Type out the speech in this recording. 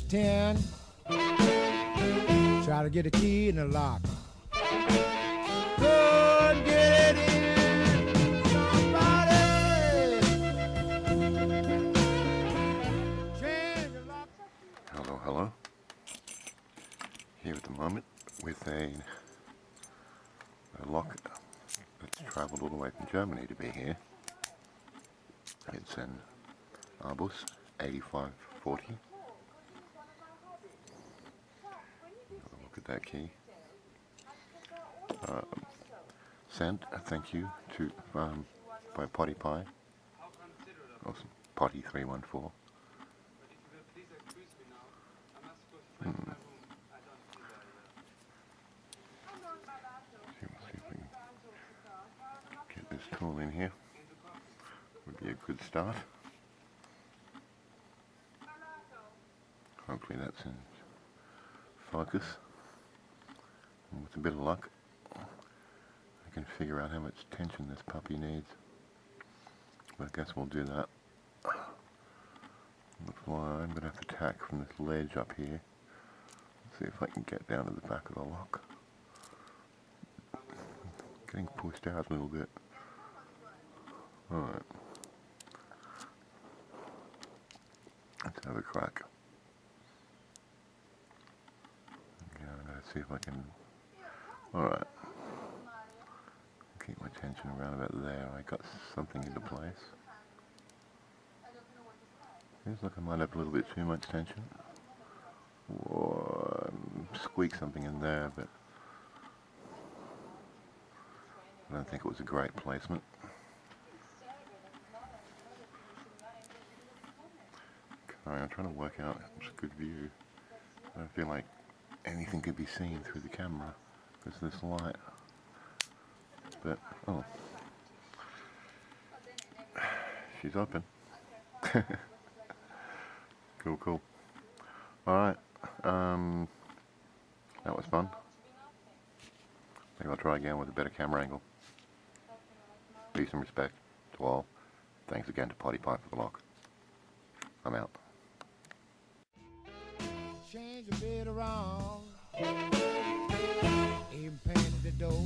10. Try to get a key in the lock. Couldn't get it in. Somebody change the lock. Hello, hello. Here at the moment with a lock that's travelled all the way from Germany to be here. It's an Arbus 8540. Look at that key. Sent a thank you to by Potti314, also Potti314. See if we can get this tool in here. Would be a good start. Hopefully that's in focus. And with a bit of luck, I can figure out how much tension this puppy needs. But I guess we'll do that. Looks like I'm going to have to tack from this ledge up here. See if I can get down to the back of the lock. Getting pushed out a little bit. Alright. Let's have a crack. Yeah, I'm going to see if I can... Alright. Keep my tension around about there. I got something into place. Seems like I might have a little bit too much tension. Whoa, squeak something in there, but I don't think it was a great placement. Okay, I'm trying to work out what's a good view. I don't feel like anything could be seen through the camera because of this light. But, oh. She's open. Cool, cool. Alright. That was fun. Maybe I'll try again with a better camera angle. Peace and respect to all. Thanks again to Potti314 for the lock. I'm out. Change a bit around. Even painted the door.